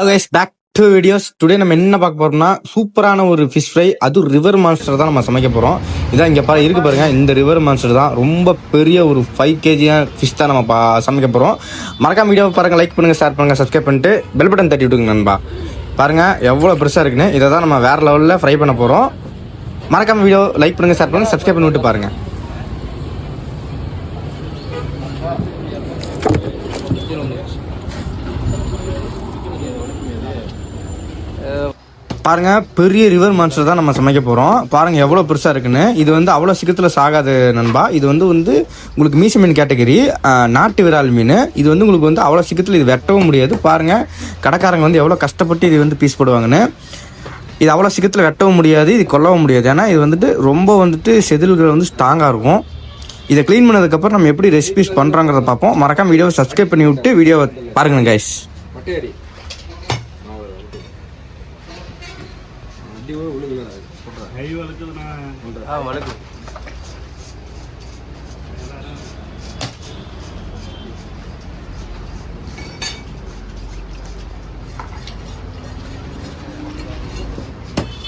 Guys back to videos. Today நம்ம என்ன பார்க்க போறோம்னா சூப்பரான ஒரு ஃபிஷ் ஃப்ரை, அதுவும் ரிவர் மான்ஸ்டர் தான் நம்ம சமைக்க போகிறோம். இதான் இங்கே இருக்கு பாருங்க, இந்த ரிவர் மான்ஸ்டர் தான் ரொம்ப பெரிய ஒரு 5 kg ஃபிஷ் தான் நம்ம சமைக்க போகிறோம். மறக்காம வீடியோ பாருங்கள், லைக் பண்ணுங்கள், ஷேர் பண்ணுங்கள், சப்ஸ்கிரைப் பண்ணிட்டு பெல் பட்டன் தட்டி விட்டுங்க நண்பா. பாருங்கள் எவ்வளோ பெருசாக இருக்குன்னு. இதை தான் நம்ம வேறு லெவலில் ஃப்ரை பண்ண போகிறோம். மறக்காம வீடியோ லைக் பண்ணுங்கள், ஷேர் பண்ணுங்கள், சப்ஸ்கிரைப் பண்ணி விட்டு பாருங்கள். பாருங்க, பெரிய ரிவர் மான்ஸ்டர் தான் நம்ம சமைக்க போகிறோம். பாருங்கள் எவ்வளோ பெருசாக இருக்குன்னு. இது வந்து அவ்வளோ சீக்கிரத்தில் சாகாது நண்பா. இது வந்து உங்களுக்கு மீச மீன் கேட்டகரி, நாட்டு விரால் மீன். இது வந்து உங்களுக்கு வந்து அவ்வளோ சீக்கிரத்தில் இது வெட்டவும் முடியாது. பாருங்கள் கடைக்காரங்க வந்து எவ்வளோ கஷ்டப்பட்டு இது வந்து பீஸ் போடுவாங்கன்னு. இது அவ்வளோ சீக்கிரத்தில் வெட்டவும் முடியாது, இது கொல்லவும் முடியாது. ஏன்னா இது ரொம்ப செதில்கள் வந்து ஸ்ட்ராங்காக இருக்கும். இதை க்ளீன் பண்ணதுக்கப்புறம் நம்ம எப்படி ரெசிபிஸ் பண்ணுறோங்கிறத பார்ப்போம். மறக்காம வீடியோவை சப்ஸ்கிரைப் பண்ணி விட்டு வீடியோவை பாருங்கள் கைஸ்.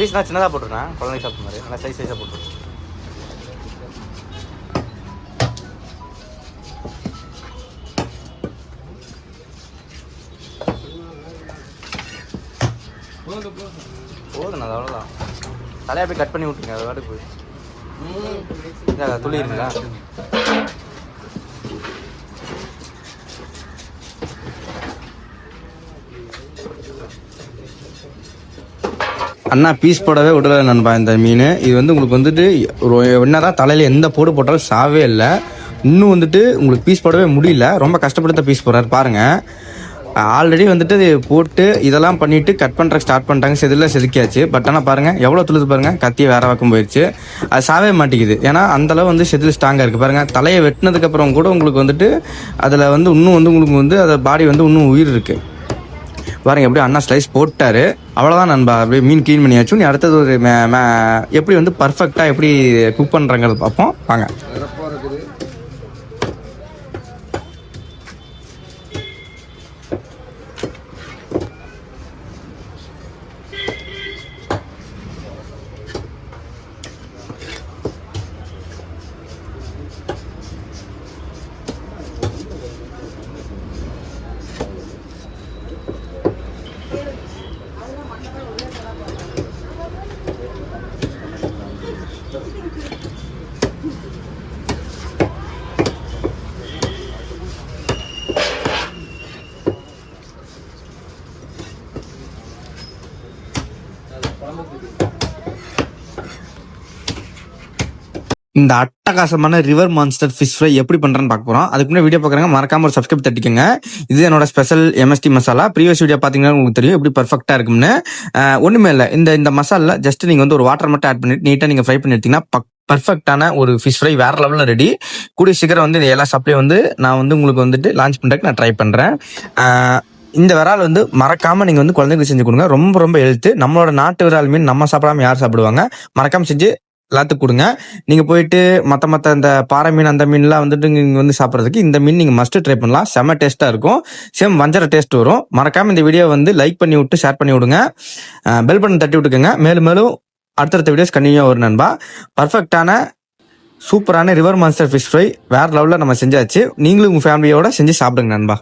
பீஸ் நான் சின்னதாக போட்டுருக்கேன், குழந்தை சாப்பிட்ட மாதிரி நல்லா சைஸாக போட்டுருக்கேன். போதுண்ணா, அது அவ்வளோதான். தலையாக போய் கட் பண்ணி விட்டுருங்க, அது வாட்டுக்கு போய் துளி இருக்குங்களா. அண்ணா பீஸ் போடவே விடலை நண்பா இந்த மீன். இது வந்து உங்களுக்கு என்னதான் தலையில் எந்த போடு போட்டாலும் சாவே இல்லை. இன்னும் உங்களுக்கு பீஸ் போடவே முடியல. ரொம்ப கஷ்டப்பட்டு தான் பீஸ் போடுறாரு பாருங்கள். ஆல்ரெடி அது போட்டு இதெல்லாம் பண்ணிவிட்டு கட் பண்ணுறக்கு ஸ்டார்ட் பண்ணிட்டாங்க. செதில் செதுக்கியாச்சு. பட் ஆனால் பாருங்கள் எவ்வளோ துளுது பாருங்கள். கத்தியை வேறு பக்கம் போயிடுச்சு. அது சாவே மாட்டேங்குது. ஏன்னா அந்தளவு செதில் ஸ்ட்ராங்காக இருக்குது பாருங்கள். தலையை வெட்டினதுக்கப்புறம் கூட உங்களுக்கு அதில் இன்னும் உங்களுக்கு அதை பாடி இன்னும் உயிர் இருக்குது பாருங்கள். எப்படி அண்ணா ஸ்லைஸ் போட்டார், அவ்வளோதான் நண்பா. அப்படியே மீன் க்ளீன் பண்ணியாச்சும். நீ அடுத்தது ஒரு எப்படி பர்ஃபெக்டாக எப்படி குக் பண்ணுறாங்கிறத பார்ப்போம் வாங்க. இந்த அட்டகாசமான ரிவர் மான்ஸ்டர் ஃபிஷ் ஃப்ரை எப்படி பண்றேன்னு பார்க்க போறோம். அதுக்கு முன்னாடி வீடியோ பார்க்குறாங்க, மறக்காம ஒரு சப்ஸ்கிரைப் தட்டிக்கங்க. இது என்னோட special MST masala. Previous video பார்த்தீங்கன்னா உங்களுக்கு தெரியும் எப்படி பர்ஃபெக்டா இருக்கும்னு. ஒண்ணுமே இல்லை, இந்த மசாலா ஜஸ்ட் நீங்க ஒரு வாட்டர் மட்டும் ஆட் பண்ணிட்டு நீட்டா நீங்க ஃப்ரை பண்ணி எடுத்தீங்கன்னா பர்ஃபெக்டான ஒரு ஃபிஷ் ஃப்ரை வேற லெவலில் ரெடி. கூடிய சீக்கிரம் இந்த எல்லா ஷாப்லையும் நான் உங்களுக்கு லான்ச் பண்றதுக்கு நான் ட்ரை பண்றேன். இந்த விரால் மறக்காம நீங்க குழந்தைங்களுக்கு செஞ்சு கொடுங்க. ரொம்ப ரொம்ப ஹெல்த். நம்மளோட நாட்டு விரால் மீன் நம்ம சாப்பிடாம யார் சாப்பிடுவாங்க? மறக்காம செஞ்சு எல்லாத்துக்கும் கொடுங்க. நீங்க போயிட்டு மற்ற இந்த பாறை மீன் அந்த மீன்லாம் நீங்க சாப்பிட்றதுக்கு இந்த மீன் நீங்க மஸ்ட் ட்ரை பண்ணலாம். செம்ம டேஸ்டா இருக்கும். சேம் வஞ்சர டேஸ்ட் வரும். மறக்காம இந்த வீடியோ லைக் பண்ணி விட்டு ஷேர் பண்ணி விடுங்க. பெல் பட்டன் தட்டி விட்டுக்கோங்க. மேலும் அடுத்தடுத்த வீடியோஸ் கண்டினியூ வரும் நண்பா. பர்ஃபெக்டான சூப்பரான ரிவர் மான்ஸ்டர் ஃபிஷ் ஃப்ரை வேற லெவலில் நம்ம செஞ்சாச்சு. நீங்களும் உங்க ஃபேமிலியோட செஞ்சு சாப்பிடுங்க நண்பா.